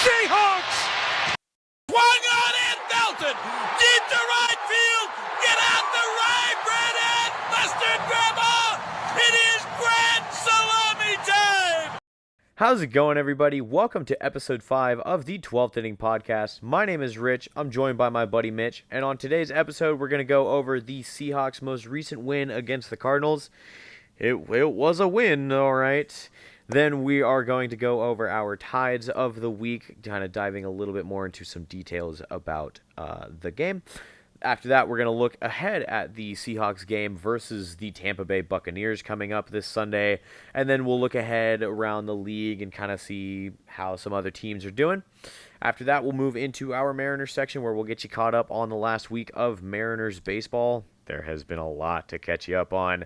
Seahawks! Swung on and Felton! Deep to right field! Get out the right, Brennan! Mustard grabber! It is grand salami time! How's it going, everybody? Welcome to episode 5 of the 12th Inning Podcast. My name is Rich. I'm joined by my buddy Mitch, and on today's episode, we're going to go over the Seahawks' most recent win against the Cardinals. It was a win, all right. Then we are going to go over our tides of the week, kind of diving a little bit more into some details about the game. After that, we're going to look ahead at the Seahawks game versus the Tampa Bay Buccaneers coming up this Sunday. And then we'll look ahead around the league and kind of see how some other teams are doing. After that, we'll move into our Mariners section where we'll get you caught up on the last week of Mariners baseball. There has been a lot to catch you up on.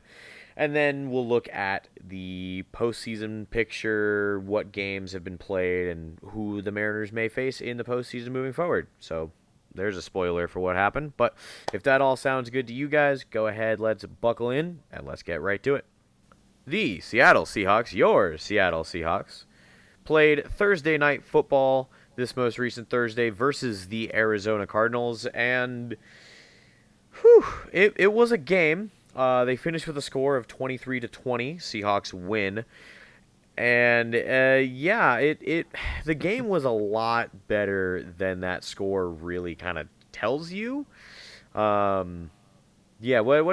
And then we'll look at the postseason picture, what games have been played, and who the Mariners may face in the postseason moving forward. So there's a spoiler for what happened. But if that all sounds good to you guys, go ahead, let's buckle in, and let's get right to it. The Seattle Seahawks, your Seattle Seahawks, played Thursday Night Football this most recent Thursday versus the Arizona Cardinals. And it was a game. They finished with a score of 23-20. Seahawks win. And the game was a lot better than that score really kind of tells you. What are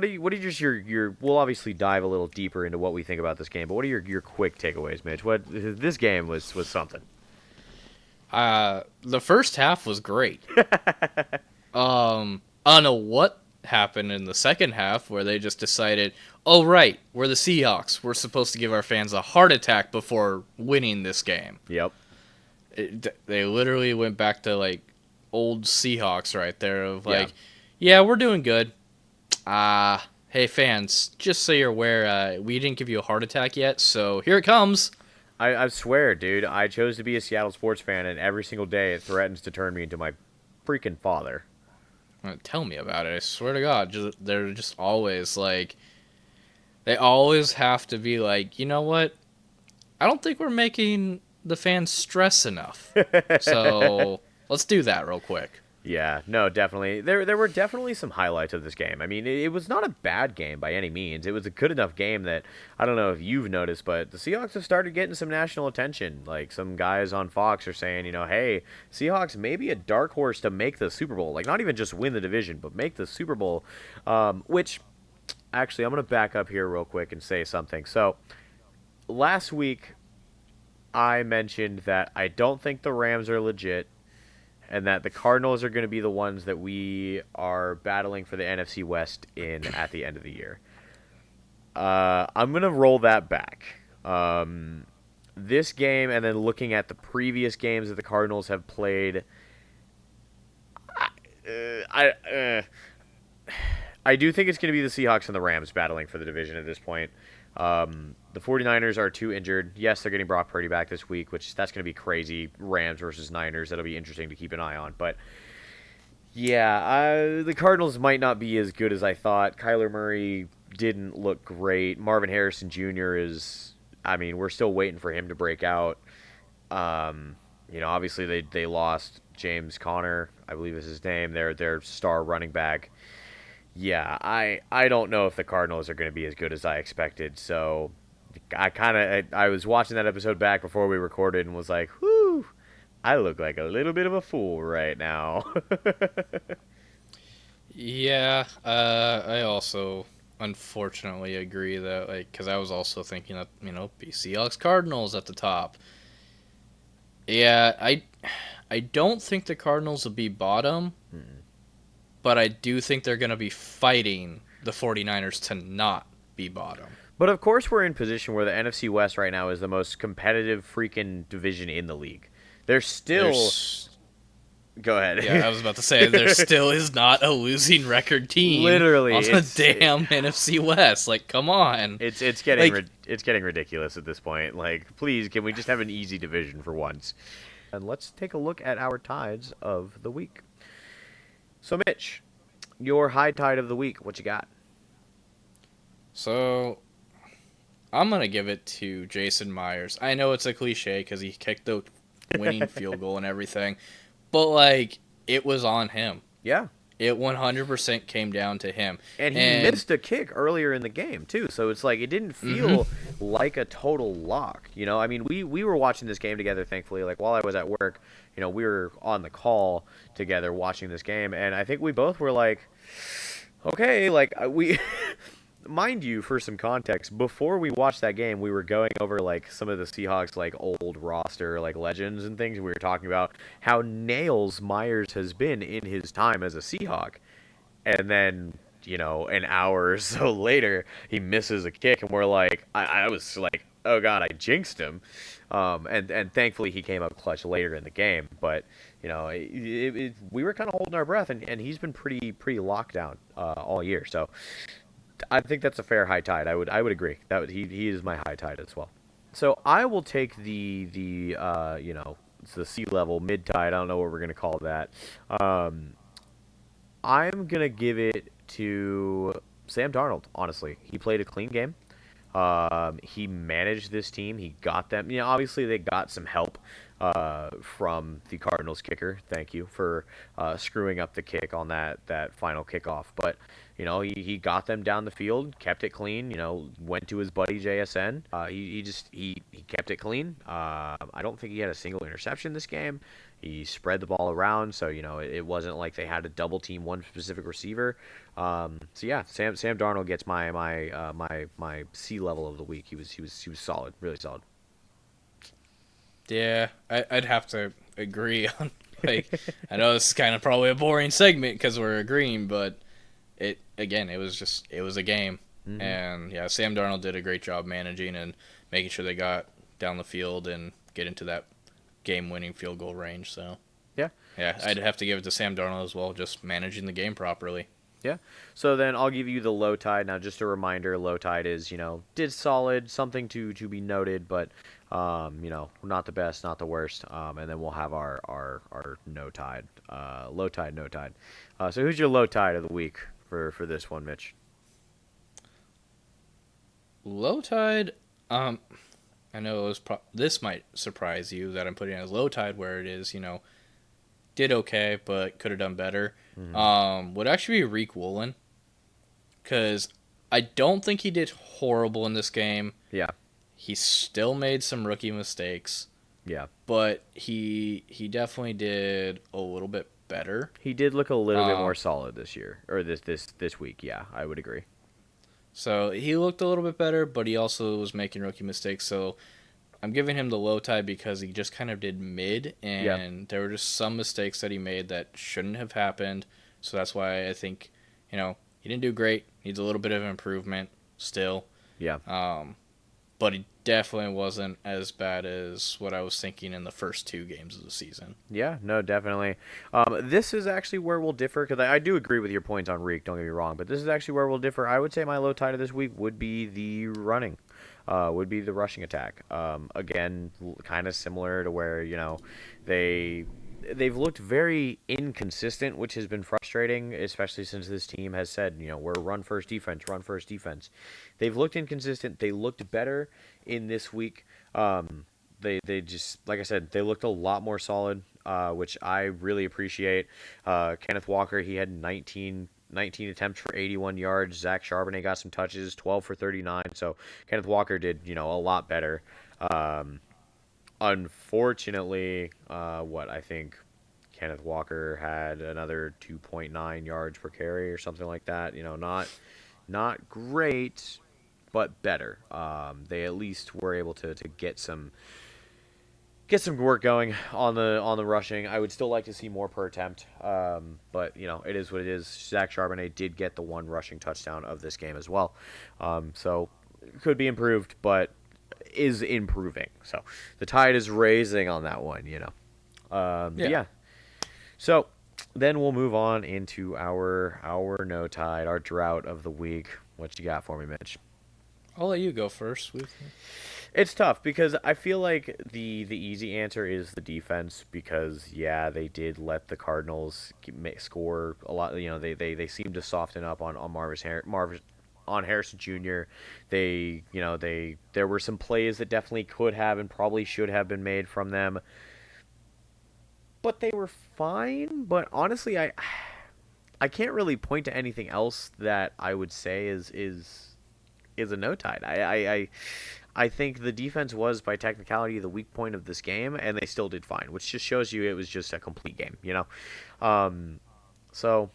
your we'll obviously dive a little deeper into what we think about this game, but what are your quick takeaways, Mitch? This game was something. The first half was great. I don't know what happened in the second half where they just decided, oh right, we're the Seahawks, we're supposed to give our fans a heart attack before winning this game. Yep. They literally went back to like old Seahawks right there of like, yeah, we're doing good. Hey fans, just so you're aware, we didn't give you a heart attack yet, so here it comes. I swear, dude, I chose to be a Seattle sports fan, and every single day it threatens to turn me into my freaking father. Tell me about it. I swear to God, they're just always like, they always have to be like, you know what? I don't think we're making the fans stress enough. So let's do that real quick. Yeah, no, definitely. There were definitely some highlights of this game. I mean, it was not a bad game by any means. It was a good enough game that, I don't know if you've noticed, but the Seahawks have started getting some national attention. Like, some guys on Fox are saying, hey, Seahawks may be a dark horse to make the Super Bowl. Like, not even just win the division, but make the Super Bowl. Which, actually, I'm going to back up here real quick and say something. So, last week, I mentioned that I don't think the Rams are legit, and that the Cardinals are going to be the ones that we are battling for the NFC West at the end of the year. I'm going to roll that back. This game, and then looking at the previous games that the Cardinals have played, I do think it's going to be the Seahawks and the Rams battling for the division at this point. The 49ers are too injured. Yes, they're getting Brock Purdy back this week, which that's going to be crazy. Rams versus Niners. That'll be interesting to keep an eye on. But, yeah, the Cardinals might not be as good as I thought. Kyler Murray didn't look great. Marvin Harrison Jr. we're still waiting for him to break out. Obviously they lost James Conner, I believe is his name, their star running back. Yeah, I don't know if the Cardinals are going to be as good as I expected, so I was watching that episode back before we recorded and was like, whew, I look like a little bit of a fool right now. Yeah, I also unfortunately agree that, because I was also thinking that, be Seahawks Cardinals at the top. Yeah, I don't think the Cardinals will be bottom. But I do think they're going to be fighting the 49ers to not be bottom. But of course we're in position where the NFC West right now is the most competitive freaking division in the league. There's still... Go ahead. Yeah, I was about to say, there still is not a losing record team literally on the damn NFC West. Like, come on. It's getting ridiculous at this point. Like, please, can we just have an easy division for once? And let's take a look at our tides of the week. So, Mitch, your high tide of the week, what you got? So, I'm going to give it to Jason Myers. I know it's a cliche because he kicked the winning field goal and everything. But, like, it was on him. Yeah. It 100% came down to him. And he missed a kick earlier in the game, too. So it's like it didn't feel like a total lock. You know, I mean, we were watching this game together, thankfully. Like, while I was at work, you know, we were on the call together watching this game. And I think we both were like, okay, like, we... Mind you, for some context, before we watched that game, we were going over, like, some of the Seahawks, like, old roster, like, legends and things. We were talking about how nails Myers has been in his time as a Seahawk. And then, you know, an hour or so later, he misses a kick, and we're like, I was like, oh, God, I jinxed him. And thankfully, he came up clutch later in the game. But, you know, we were kind of holding our breath, and he's been pretty locked down all year. So I think that's a fair high tide. I would agree that he is my high tide as well. So I will take the you know, it's the sea level mid tide. I don't know what we're gonna call that. I'm gonna give it to Sam Darnold. Honestly, he played a clean game. He managed this team. He got them. You know, obviously they got some help from the Cardinals kicker. Thank you for screwing up the kick on that final kickoff. But you know, he got them down the field, kept it clean. You know, went to his buddy JSN. He kept it clean. I don't think he had a single interception this game. He spread the ball around, so you know it wasn't like they had to double team one specific receiver. So yeah, Sam Darnold gets my C level of the week. He was solid, really solid. Yeah, I'd have to agree on. Like, I know this is kind of probably a boring segment because we're agreeing, but it was a game, and yeah, Sam Darnold did a great job managing and making sure they got down the field and get into that game-winning field goal range. So yeah, I'd have to give it to Sam Darnold as well, just managing the game properly. Yeah. So then I'll give you the low tide. Now, just a reminder, low tide is, you know, did solid, something to be noted, but, you know, not the best, not the worst. And then we'll have our no tide, low tide, no tide. So who's your low tide of the week for this one, Mitch? Low tide, I know this might surprise you that I'm putting it as low tide where it is, you know, did okay, but could have done better. Would actually be Reek Woolen, because I don't think he did horrible in this game. Yeah. He still made some rookie mistakes. Yeah. But he definitely did a little bit better. He did look a little bit more solid this year, or this week. Yeah, I would agree. So he looked a little bit better, but he also was making rookie mistakes. So I'm giving him the low tide because he just kind of did mid, and there were just some mistakes that he made that shouldn't have happened. So that's why I think, you know, he didn't do great. Needs a little bit of improvement still. Yeah. But he definitely wasn't as bad as what I was thinking in the first two games of the season. Yeah, no, definitely. This is actually where we'll differ, because I do agree with your points on Reek, don't get me wrong, but this is actually where we'll differ. I would say my low tide of this week would be the running. Would be the rushing attack. Again, kind of similar to where, you know, they've looked very inconsistent, which has been frustrating, especially since this team has said, you know, we're run first defense. They've looked inconsistent. They looked better in this week. They just, like I said, they looked a lot more solid, which I really appreciate. Kenneth Walker, he had 19 attempts for 81 yards. Zach Charbonnet got some touches, 12 for 39. So Kenneth Walker did, you know, a lot better. Unfortunately, I think Kenneth Walker had another 2.9 yards per carry or something like that. You know, not great, but better. They at least were able to get some work going on the rushing. I would still like to see more per attempt, but you know, it is what it is. Zach Charbonnet did get the one rushing touchdown of this game as well, so it could be improved, but is improving. So the tide is raising on that one, you know. Yeah. So then we'll move on into our no tide, our drought of the week. What you got for me, Mitch? I'll let you go first. It's tough because I feel like the easy answer is the defense, because yeah, they did let the Cardinals score a lot. You know, they seemed to soften up on Harrison Jr. There were some plays that definitely could have and probably should have been made from them. but they were fine. But honestly, I can't really point to anything else that I would say is a no tide. I think the defense was by technicality the weak point of this game, and they still did fine, which just shows you it was just a complete game, you know. So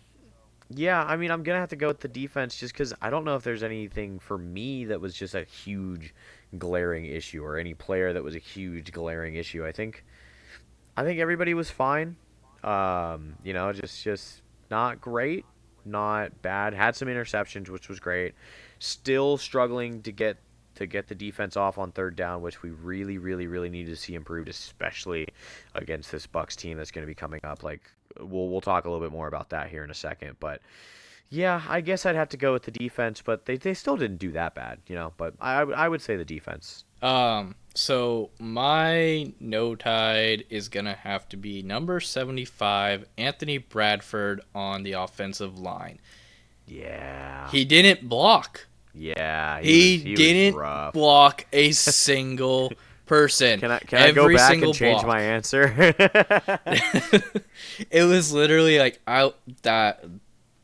yeah, I mean I'm gonna have to go with the defense just because I don't know if there's anything for me that was just a huge glaring issue or any player that was a huge glaring issue. I think everybody was fine. You know, just not great, not bad. Had some interceptions, which was great. Still struggling to get the defense off on third down, which we really, really, really need to see improved, especially against this Bucks team that's going to be coming up. Like we'll talk a little bit more about that here in a second, but yeah, I guess I'd have to go with the defense, but they still didn't do that bad, you know. But I would say the defense. So my no tide is gonna have to be number 75, Anthony Bradford on the offensive line. Yeah. He didn't block. Yeah. He was didn't rough. block a single person. Can I go back and change my answer? It was literally like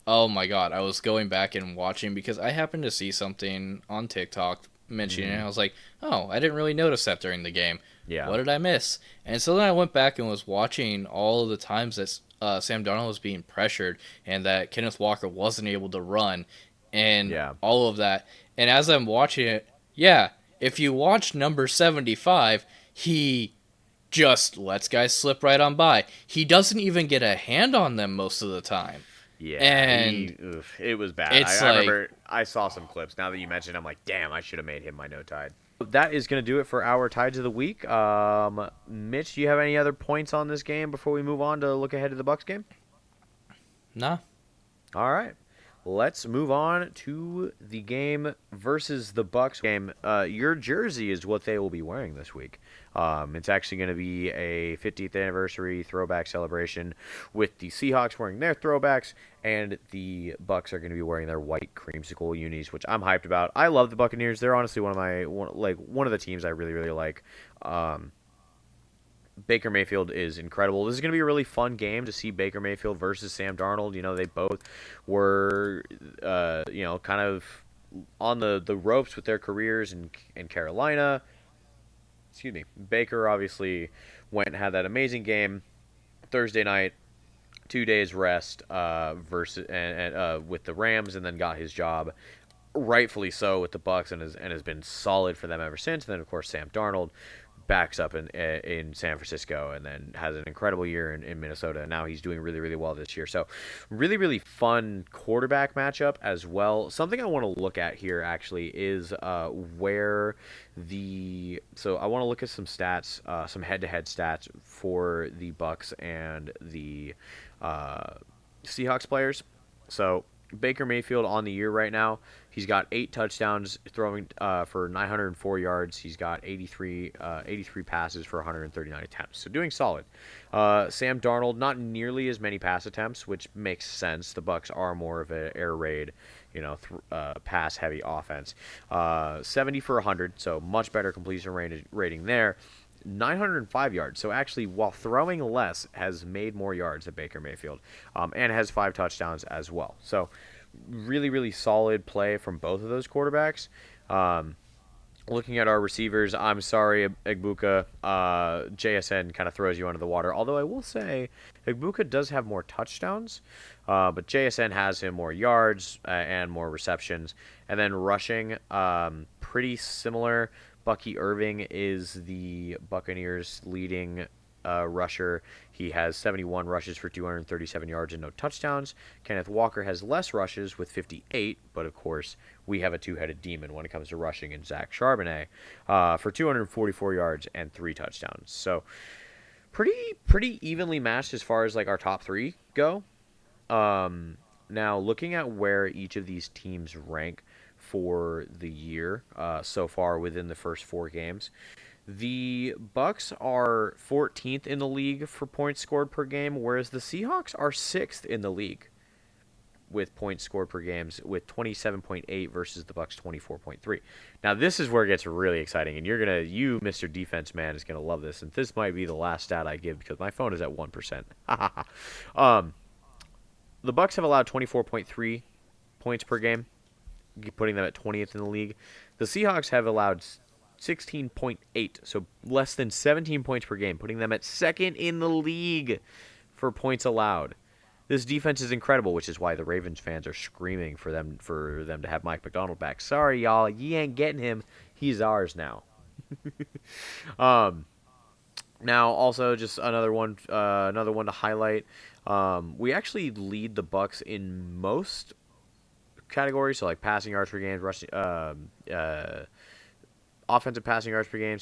oh my god, I was going back and watching because I happened to see something on TikTok mentioning it, and I was like, oh, I didn't really notice that during the game. Yeah. What did I miss? And so then I went back and was watching all of the times that Sam Darnold was being pressured and that Kenneth Walker wasn't able to run and all of that. And as I'm watching it, yeah, if you watch number 75, he just lets guys slip right on by. He doesn't even get a hand on them most of the time. Yeah, and it was bad. It's I remember I saw some clips. Now that you mentioned it, I'm like, damn, I should have made him my no tide. That is going to do it for our tides of the week. Mitch, do you have any other points on this game before we move on to look ahead to the Bucks game? Nah. All right. Let's move on to the game versus the Bucks game. Your jersey is what they will be wearing this week. It's actually going to be a 50th anniversary throwback celebration with the Seahawks wearing their throwbacks, and the Bucks are going to be wearing their white creamsicle unis, which I'm hyped about. I love the Buccaneers. They're honestly one of the teams I really, really like. Baker Mayfield is incredible. This is going to be a really fun game to see Baker Mayfield versus Sam Darnold. You know, they both were, kind of on the ropes with their careers in Carolina. Excuse me. Baker obviously went and had that amazing game Thursday night, 2 days rest versus with the Rams, and then got his job, rightfully so, with the Bucks, and has been solid for them ever since. And then of course Sam Darnold backs up in San Francisco and then has an incredible year in Minnesota, and now he's doing really, really well this year. So really, really fun quarterback matchup as well. Something I want to look at here actually is so I want to look at some stats, some head-to-head stats for the Bucks and the Seahawks players. So Baker Mayfield on the year right now, he's got 8 touchdowns, throwing for 904 yards. He's got 83 passes for 139 attempts. So doing solid. Sam Darnold, not nearly as many pass attempts, which makes sense. The Bucks are more of an air raid, pass heavy offense. 70 for 100, so much better completion rating there. 905 yards. So actually, while throwing less, has made more yards than Baker Mayfield, and has 5 touchdowns as well. So really, really solid play from both of those quarterbacks. Looking at our receivers, I'm sorry, Egbuka, JSN kind of throws you under the water. Although I will say, Egbuka does have more touchdowns, but JSN has him more yards and more receptions. And then rushing, pretty similar. Bucky Irving is the Buccaneers' leading rusher. He has 71 rushes for 237 yards and no touchdowns. Kenneth Walker has less rushes with 58, but of course we have a two-headed demon when it comes to rushing in Zach Charbonnet for 244 yards and 3 touchdowns. So pretty evenly matched as far as like our top 3 go. Now looking at where each of these teams rank for the year so far within the first 4 games. The Bucks are 14th in the league for points scored per game, whereas the Seahawks are 6th in the league with points scored per games with 27.8 versus the Bucks 24.3. Now this is where it gets really exciting, and you Mr. Defense Man, is gonna love this. And this might be the last stat I give because my phone is at 1%. The Bucks have allowed 24.3 points per game, putting them at 20th in the league. The Seahawks have allowed 16.8, so less than 17 points per game, putting them at second in the league for points allowed. This defense is incredible, which is why the Ravens fans are screaming for them to have Mike McDonald back. Sorry, y'all, you ain't getting him. He's ours now. Now, also just another one to highlight. We actually lead the Bucks in most categories, so like passing yards per game, rushing, offensive passing yards per game,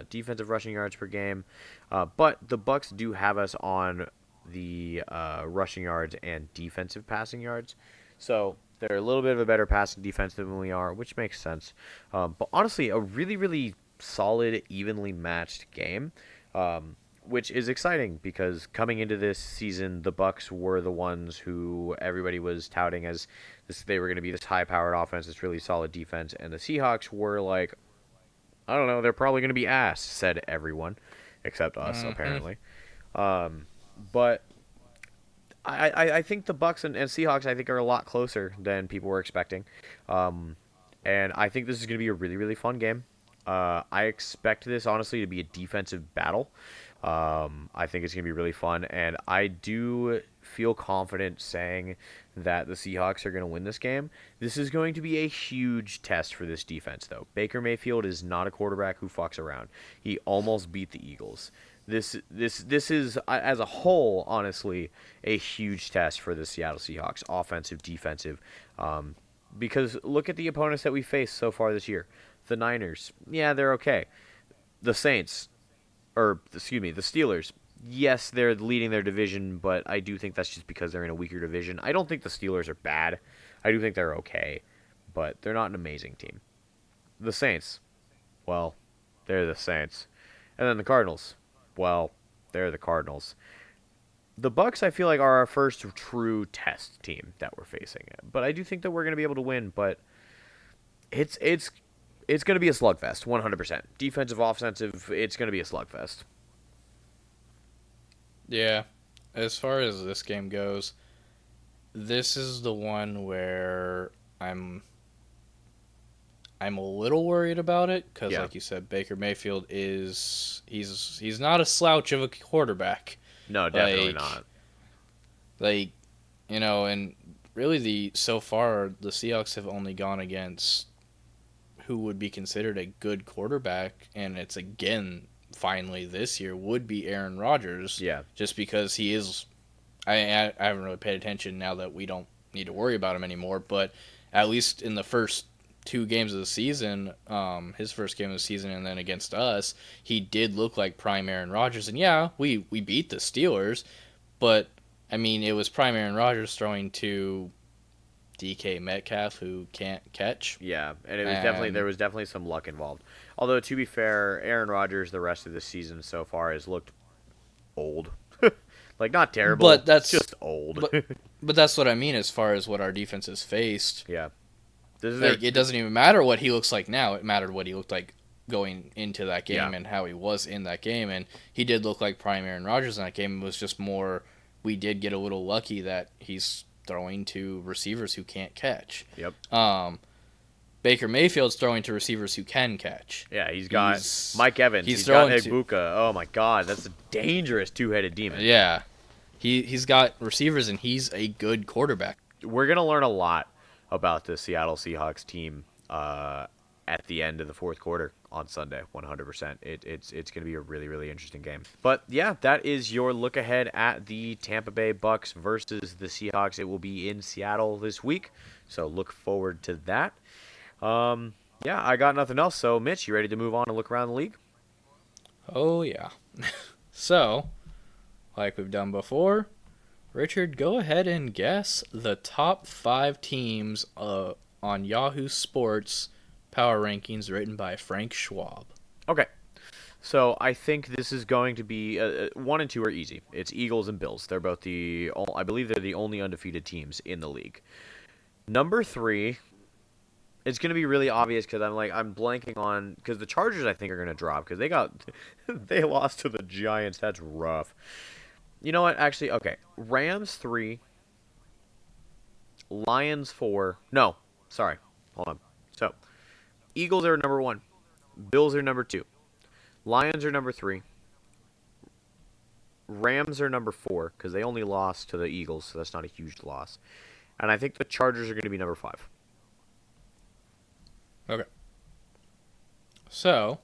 defensive rushing yards per game. But the Bucks do have us on the rushing yards and defensive passing yards, so they're a little bit of a better passing defense than we are, which makes sense. But honestly, a really, really solid, evenly matched game, which is exciting because coming into this season, the Bucks were the ones who everybody was touting as they were going to be this high-powered offense, this really solid defense, and the Seahawks were like, I don't know, they're probably going to be ass, said everyone, except us, apparently. But I think the Bucks and Seahawks, I think, are a lot closer than people were expecting. And I think this is going to be a really, really fun game. I expect this, honestly, to be a defensive battle. I think it's going to be really fun, and I do feel confident saying that the Seahawks are going to win this game. This is going to be a huge test for this defense, though. Baker Mayfield is not a quarterback who fucks around. He almost beat the Eagles. This is, as a whole, honestly, a huge test for the Seattle Seahawks, offensive, defensive, because look at the opponents that we faced so far this year. The Niners, yeah, they're okay. The Steelers, yes, they're leading their division, but I do think that's just because they're in a weaker division. I don't think the Steelers are bad. I do think they're okay, but they're not an amazing team. The Saints, well, they're the Saints. And then the Cardinals, well, they're the Cardinals. The Bucks, I feel like, are our first true test team that we're facing. But I do think that we're going to be able to win, but it's going to be a slugfest, 100%. Defensive, offensive, it's going to be a slugfest. Yeah, as far as this game goes, this is the one where I'm a little worried about it because, like you said, Baker Mayfield he's not a slouch of a quarterback. No, definitely not. And really so far the Seahawks have only gone against who would be considered a good quarterback, and it's again finally this year would be Aaron Rodgers. Yeah. Just because he is, I haven't really paid attention now that we don't need to worry about him anymore, but at least in the first two games of the season, his first game of the season and then against us, he did look like prime Aaron Rodgers. And yeah, we beat the Steelers, but I mean, it was prime Aaron Rodgers throwing to DK Metcalf, who can't catch. Yeah, and there was definitely some luck involved. Although, to be fair, Aaron Rodgers the rest of the season so far has looked old. Like, not terrible, but that's just old. But that's what I mean as far as what our defense has faced. Yeah. It doesn't even matter what he looks like now. It mattered what he looked like going into that game and how he was in that game. And he did look like prime Aaron Rodgers in that game. It was just more, we did get a little lucky that he's throwing to receivers who can't catch. Yep. Baker Mayfield's throwing to receivers who can catch. Yeah, he's got Mike Evans. He's got Ibuka. Oh my God, that's a dangerous two-headed demon. Yeah, he's got receivers and he's a good quarterback. We're gonna learn a lot about the Seattle Seahawks team at the end of the fourth quarter on Sunday. 100%. It's gonna be a really, really interesting game. But yeah, that is your look ahead at the Tampa Bay Bucks versus the Seahawks. It will be in Seattle this week, so look forward to that. Yeah, I got nothing else. So, Mitch, you ready to move on and look around the league? Oh, yeah. So, like we've done before, Richard, go ahead and guess the top 5 teams on Yahoo Sports Power Rankings written by Frank Schwab. Okay. So I think this is going to be 1 and 2 are easy. It's Eagles and Bills. They're both I believe they're the only undefeated teams in the league. Number 3, it's going to be really obvious because I'm blanking on because the Chargers I think are going to drop because they lost to the Giants. That's rough. You know what? Actually, okay. Rams 3, Lions 4. No, sorry. Hold on. So Eagles are number 1. Bills are number 2. Lions are number 3. Rams are number 4 because they only lost to the Eagles, so that's not a huge loss. And I think the Chargers are going to be number 5. Okay. So,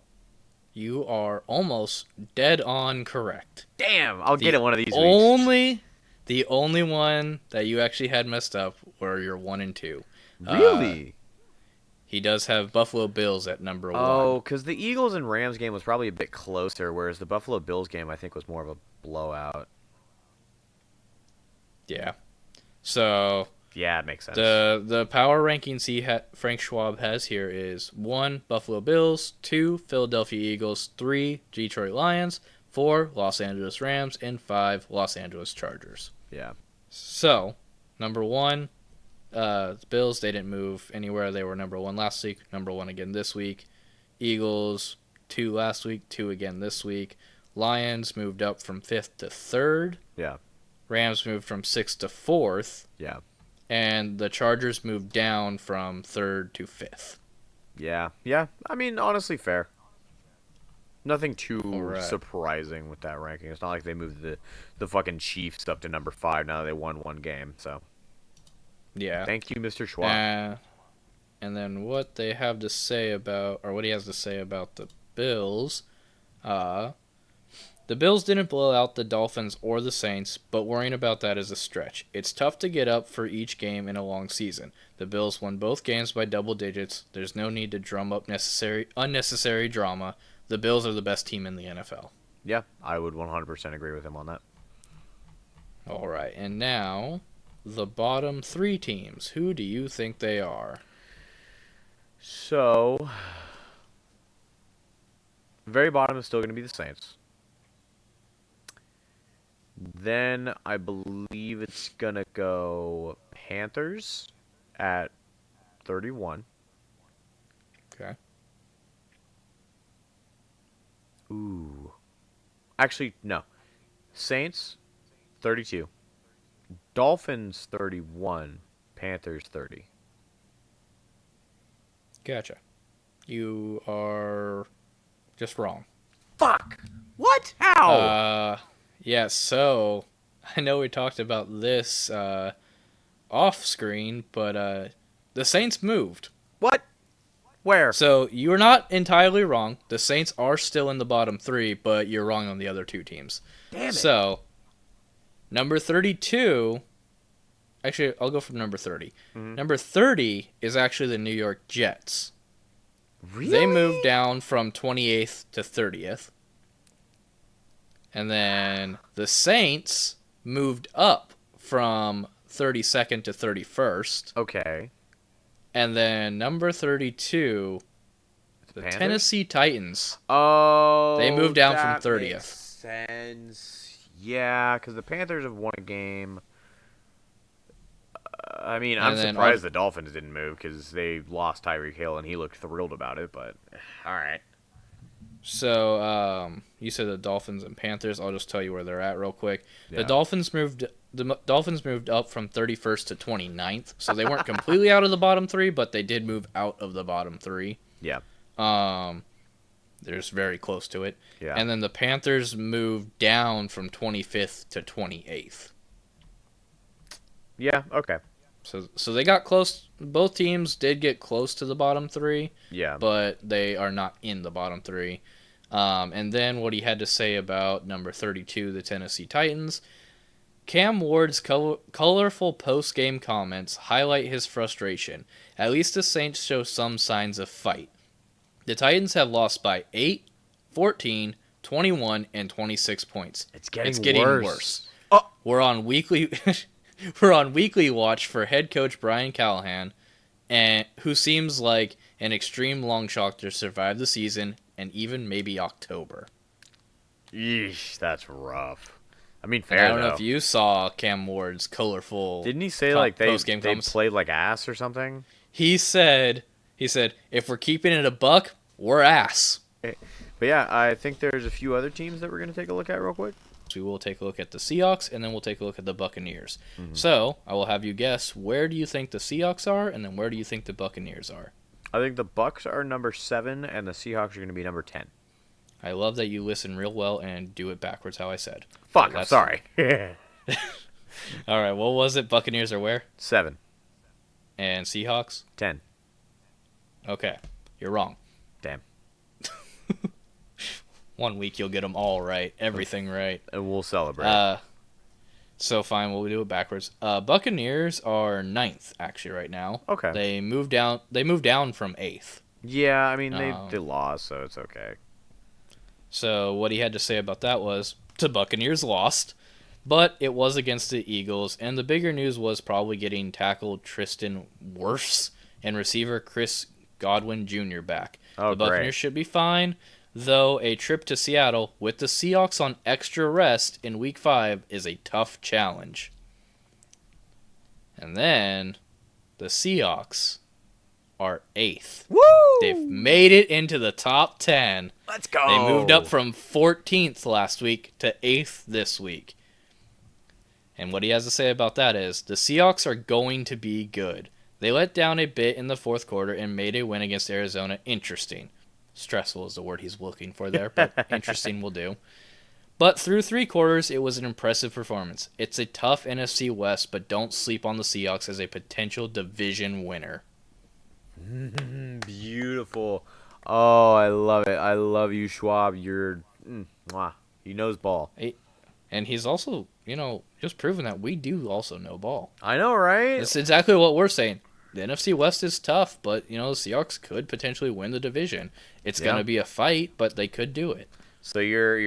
you are almost dead on correct. Damn, I'll get it one of these weeks. The only one that you actually had messed up were your 1 and 2. Really? He does have Buffalo Bills at number 1. Oh, because the Eagles and Rams game was probably a bit closer, whereas the Buffalo Bills game I think was more of a blowout. Yeah. So yeah, it makes sense. the power rankings Frank Schwab has here is 1 Buffalo Bills, 2 Philadelphia Eagles, 3 Detroit Lions, 4 Los Angeles Rams, and 5 Los Angeles Chargers. Yeah. So number 1. The Bills, they didn't move anywhere. They were number 1 last week, number 1 again this week. Eagles, 2 last week, 2 again this week. Lions moved up from 5th to 3rd. Yeah. Rams moved from 6th to 4th. Yeah. And the Chargers moved down from 3rd to 5th. Yeah. Yeah. I mean, honestly, fair. Nothing too surprising with that ranking. It's not like they moved the fucking Chiefs up to number 5 now that they won 1 game, so. Yeah. Thank you, Mr. Schwab. And then what they have to say about, or what he has to say about the Bills, the Bills didn't blow out the Dolphins or the Saints, but worrying about that is a stretch. It's tough to get up for each game in a long season. The Bills won both games by double digits. There's no need to drum up unnecessary drama. The Bills are the best team in the NFL. Yeah, I would 100% agree with him on that. All right, and now the bottom 3 teams. Who do you think they are? So, very bottom is still going to be the Saints. Then I believe it's going to go Panthers at 31. Okay. Ooh. Actually, no. Saints, 32. Dolphins, 31. Panthers, 30. Gotcha. You are just wrong. Fuck! What? How? Yeah, so I know we talked about this off screen, but the Saints moved. What? Where? So you're not entirely wrong. The Saints are still in the bottom 3, but you're wrong on the other 2 teams. Damn it. So, number 32... Actually, I'll go from number 30. Mm-hmm. Number 30 is actually the New York Jets. Really? They moved down from 28th to 30th. And then the Saints moved up from 32nd to 31st. Okay. And then number 32, the Panthers? Tennessee Titans. Oh, they moved down from 30th. Makes sense. Yeah, because the Panthers have won a game. I mean, I'm surprised the Dolphins didn't move because they lost Tyreek Hill and he looked thrilled about it. But all right. So you said the Dolphins and Panthers. I'll just tell you where they're at real quick. Yeah. The Dolphins moved up from 31st to 29th, so they weren't completely out of the bottom 3, but they did move out of the bottom 3. Yeah. They're just very close to it. Yeah. And then the Panthers moved down from 25th to 28th. Yeah. Okay. So they got close. Both teams did get close to the bottom 3. Yeah. But they are not in the bottom 3. And then what he had to say about number 32, the Tennessee Titans. Cam Ward's colorful post-game comments highlight his frustration. At least the Saints show some signs of fight. The Titans have lost by 8, 14, 21, and 26 points. It's getting worse. Oh. We're on weekly watch for head coach Brian Callahan, who seems like an extreme long shot to survive the season and even maybe October. Yeesh, that's rough. I mean, And fair I don't know though. if you saw Cam Ward's colorful. Didn't he say like post-game they comments. played like ass or something? He said, if we're keeping it a buck, we're ass. But yeah, I think there's a few other teams that we're gonna take a look at real quick. So we will take a look at the Seahawks, and then we'll take a look at the Buccaneers. Mm-hmm. So I will have you guess, where do you think the Seahawks are, and then where do you think the Buccaneers are? I think the Bucks are number 7, and the Seahawks are gonna be number 10. I love that you listen real well and do it backwards how I said. Fuck, I'm sorry. All right, what was it? Buccaneers are where? 7, And Seahawks? 10. Okay, you're wrong. Damn. 1 week you'll get them all right, everything right. And we'll celebrate. So fine, we'll do it backwards. Buccaneers are 9th actually right now. Okay. They moved down. They moved down from 8th. Yeah, I mean they lost, so it's okay. So what he had to say about that was the Buccaneers lost, but it was against the Eagles, and the bigger news was probably getting tackle Tristan Wirfs and receiver Chris Godwin Jr. back. Oh, the Buccaneers great. should be fine, though a trip to Seattle with the Seahawks on extra rest in Week 5 is a tough challenge. And then the Seahawks are 8th. Woo! They've made it into the top 10. Let's go. They moved up from 14th last week to 8th this week. And what he has to say about that is, the Seahawks are going to be good. They let down a bit in the fourth quarter and made a win against Arizona interesting. Stressful is the word he's looking for there, but interesting will do. But through 3 quarters, it was an impressive performance. It's a tough NFC West, but don't sleep on the Seahawks as a potential division winner. Beautiful. Oh, I love it. I love you, Schwab. You're, he knows ball. And he's also, just proven that we do also know ball. I know, right? That's exactly what we're saying. The NFC West is tough, but, the Seahawks could potentially win the division. It's going to be a fight, but they could do it. So you're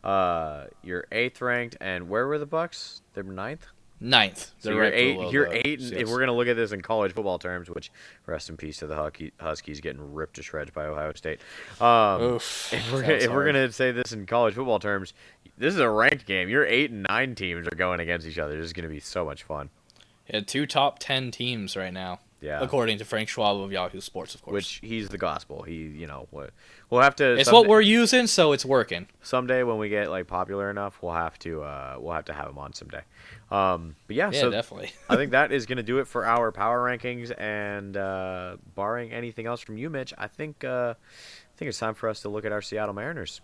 8th ranked, and where were the Bucks? They're 9th. 9th. So you're 8. You're 8. If we're gonna look at this in college football terms, which rest in peace to the Huskies getting ripped to shreds by Ohio State. If we're gonna say this in college football terms, this is a ranked game. Your 8 and 9 teams are going against each other. This is gonna be so much fun. Yeah, 2 top 10 teams right now. Yeah. According to Frank Schwab of Yahoo Sports, of course. Which he's the gospel. We'll have to. It's what we're using, so it's working. Someday when we get popular enough, we'll have to have him on someday. But yeah, so definitely. I think that is going to do it for our power rankings. And barring anything else from you, Mitch, I think it's time for us to look at our Seattle Mariners.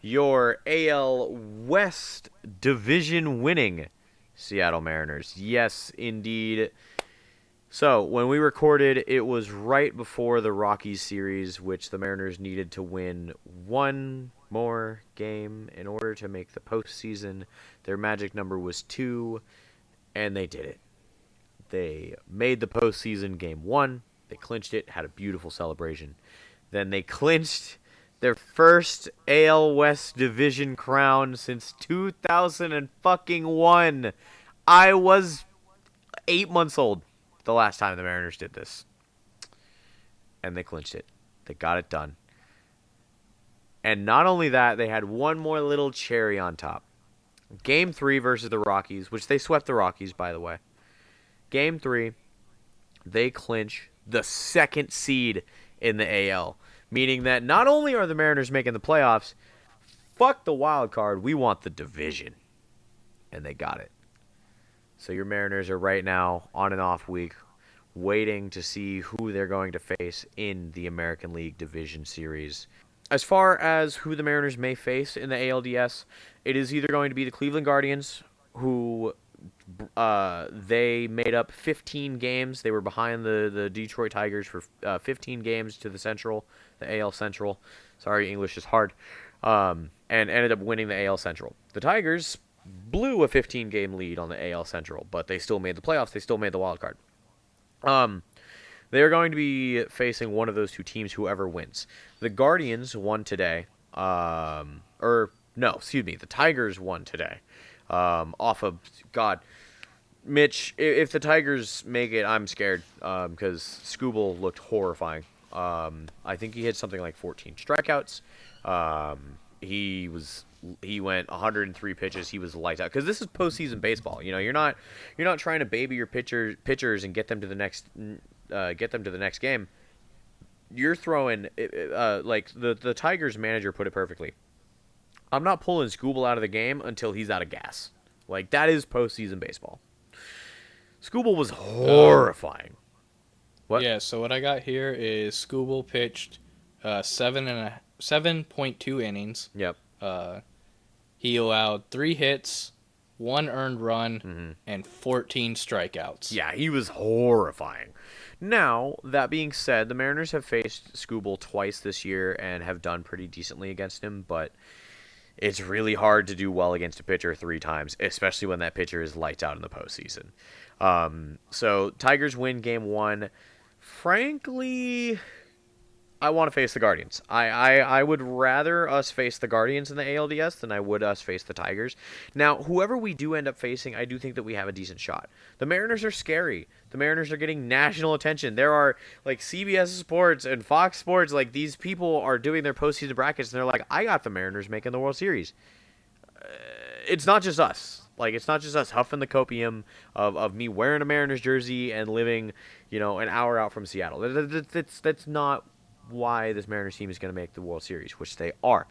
Your AL West division winning Seattle Mariners. Yes, indeed. So, when we recorded, it was right before the Rockies series, which the Mariners needed to win one more game in order to make the postseason. Their magic number was 2, and they did it. They made the postseason game 1. They clinched it, had a beautiful celebration. Then they clinched their first AL West division crown since 2001. I was 8 months old the last time the Mariners did this. And they clinched it. They got it done. And not only that, they had one more little cherry on top. Game 3 versus the Rockies, which they swept the Rockies, by the way. Game 3, they clinch the 2nd seed in the AL. Meaning that not only are the Mariners making the playoffs, fuck the wild card, we want the division. And they got it. So your Mariners are right now on an off week, waiting to see who they're going to face in the American League Division Series. As far as who the Mariners may face in the ALDS, it is either going to be the Cleveland Guardians, who they made up 15 games. They were behind the Detroit Tigers for 15 games to the AL Central. Sorry, English is hard. And ended up winning the AL Central. The Tigers blew a 15-game lead on the AL Central, but they still made the playoffs. They still made the wild card. They are going to be facing one of those two teams, whoever wins. The Guardians won today. The Tigers won today. Mitch, if the Tigers make it, I'm scared because Scooble looked horrifying. I think he had something like 14 strikeouts. He went 103 pitches. He was lights out because this is postseason baseball. You know, you're not trying to baby your pitchers and get them to the next game. You're throwing like the Tigers manager put it perfectly. I'm not pulling Scooble out of the game until he's out of gas. Like, that is postseason baseball. Scooble was horrifying. What? Yeah, so what I got here is Scooble pitched 7.2 innings. Yep. He allowed 3 hits, 1 earned run, and 14 strikeouts. Yeah, he was horrifying. Now, that being said, the Mariners have faced Scooble twice this year and have done pretty decently against him, but it's really hard to do well against a pitcher 3 times, especially when that pitcher is lights out in the postseason. So, Tigers win game 1. Frankly, I want to face the Guardians. I would rather us face the Guardians in the ALDS than I would us face the Tigers. Now, whoever we do end up facing, I do think that we have a decent shot. The Mariners are scary. The Mariners are getting national attention. There are, like, CBS Sports and Fox Sports, like, these people are doing their postseason brackets, and they're like, I got the Mariners making the World Series. It's not just us. Like, it's not just us huffing the copium of me wearing a Mariners jersey and living, you know, an hour out from Seattle. That's not why this Mariners team is going to make the World Series, which they are.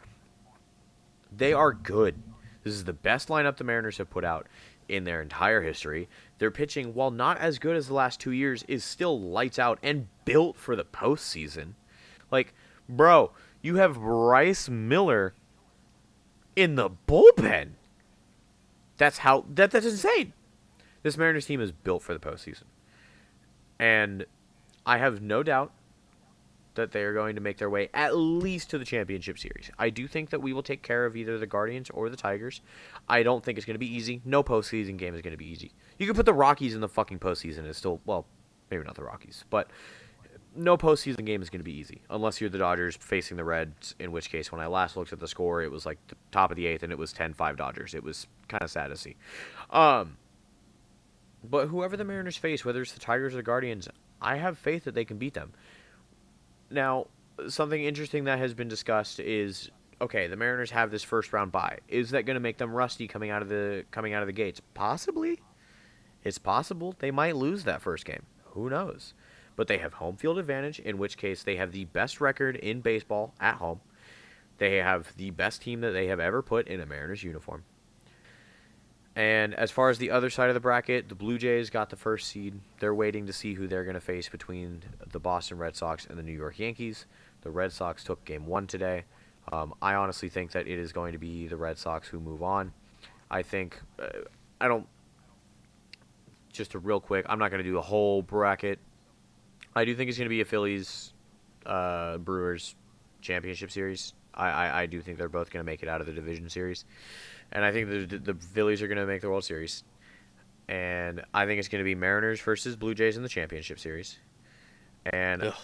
They are good. This is the best lineup the Mariners have put out in their entire history. Their pitching, while not as good as the last 2 years, is still lights out and built for the postseason. Like, bro, you have Bryce Miller in the bullpen. That's insane. This Mariners team is built for the postseason. And I have no doubt that they are going to make their way at least to the championship series. I do think that we will take care of either the Guardians or the Tigers. I don't think it's going to be easy. No postseason game is going to be easy. You can put the Rockies in the fucking postseason. It's still, well, maybe not the Rockies, but no postseason game is going to be easy unless you're the Dodgers facing the Reds, in which case when I last looked at the score, it was like the top of the 8th and it was 10-5 Dodgers. It was kind of sad to see. But whoever the Mariners face, whether it's the Tigers or the Guardians, I have faith that they can beat them. Now, something interesting that has been discussed is, okay, the Mariners have this first round bye. Is that going to make them rusty coming out of the gates? Possibly. It's possible they might lose that first game. Who knows? But they have home field advantage, in which case they have the best record in baseball at home. They have the best team that they have ever put in a Mariners uniform. And as far as the other side of the bracket, the Blue Jays got the first seed. They're waiting to see who they're going to face between the Boston Red Sox and the New York Yankees. The Red Sox took game 1 today. I honestly think that it is going to be the Red Sox who move on. I think, just a real quick, I'm not going to do a whole bracket. I do think it's going to be a Phillies Brewers championship series. I do think they're both going to make it out of the division series. And I think the Phillies are going to make the World Series. And I think it's going to be Mariners versus Blue Jays in the championship series. And Ugh.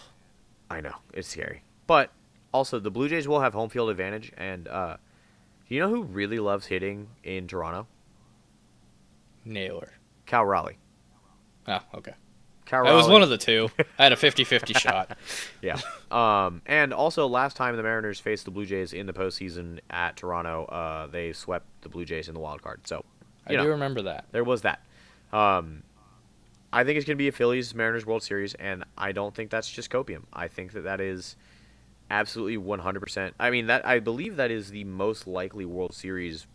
I know, it's scary. But also, the Blue Jays will have home field advantage. And do you know who really loves hitting in Toronto? Naylor. Cal Raleigh. Oh, okay. Cal I was Raleigh. one of the two. I had a 50-50 shot. Yeah. And also, last time the Mariners faced the Blue Jays in the postseason at Toronto, they swept the Blue Jays in the wild card. So, I do remember that. there was that. I think it's going to be a Phillies-Mariners World Series, and I don't think that's just copium. I think that is absolutely 100%. I mean, I believe that is the most likely World Series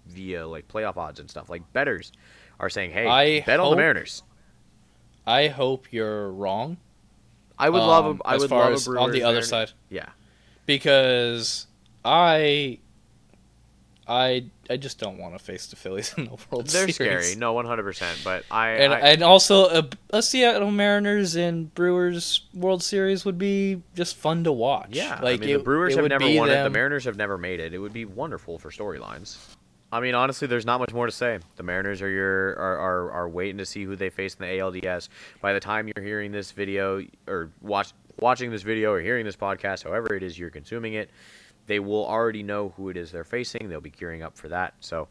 via like playoff odds and stuff. Like, bettors are saying, hey, bet on the Mariners. I hope you're wrong. I would love a Brewers on the other Mariners. side. Yeah. Because I just don't want to face the Phillies in the World They're Series. scary. No, 100%. But And also a Seattle Mariners and Brewers World Series would be just fun to watch. yeah, like I mean, the Brewers have never won it. The them. Mariners have never made it. It would be wonderful for storylines. I mean, honestly, there's not much more to say. The Mariners are waiting to see who they face in the ALDS. By the time you're hearing this video or watching this video or hearing this podcast, however it is you're consuming it, they will already know who it is they're facing. They'll be gearing up for that. So,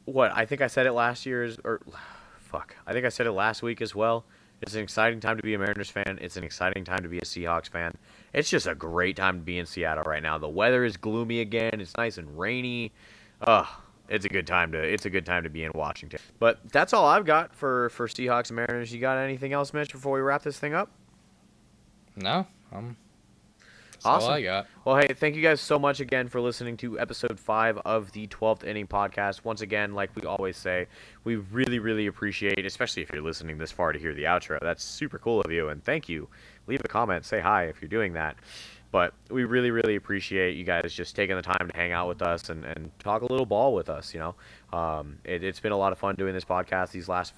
I think I said it last year I think I said it last week as well. It's an exciting time to be a Mariners fan. It's an exciting time to be a Seahawks fan. It's just a great time to be in Seattle right now. The weather is gloomy again. It's nice and rainy. Ugh, it's a good time to be in Washington. But that's all I've got for Seahawks and Mariners. You got anything else, Mitch, before we wrap this thing up? No, that's Awesome. all I got. Well, hey, thank you guys so much again for listening to episode 5 of the 12th Inning Podcast. Once again, like we always say, we really, really appreciate, especially if you're listening this far to hear the outro. That's super cool of you, and thank you. Leave a comment, say hi if you're doing that. But we really, really appreciate you guys just taking the time to hang out with us and talk a little ball with us, It's been a lot of fun doing this podcast these last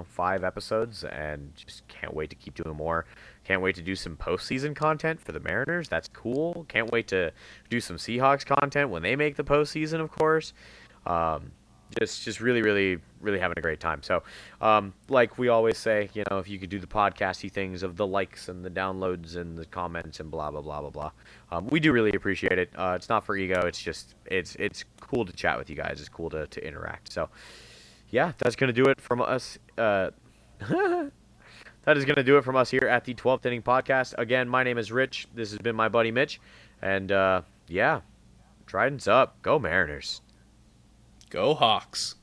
5 episodes, and just can't wait to keep doing more. Can't wait to do some postseason content for the Mariners. That's cool. Can't wait to do some Seahawks content when they make the postseason, of course. Just really, really, really having a great time. So, like we always say, if you could do the podcasty things of the likes and the downloads and the comments and blah, blah, blah, blah, blah. We do really appreciate it. It's not for ego. It's just, it's cool to chat with you guys. It's cool to interact. So, yeah, that's going to do it from us. That is going to do it from us here at the 12th Inning Podcast. Again, my name is Rich. This has been my buddy Mitch. And, yeah, Trident's up. Go Mariners. Go Hawks.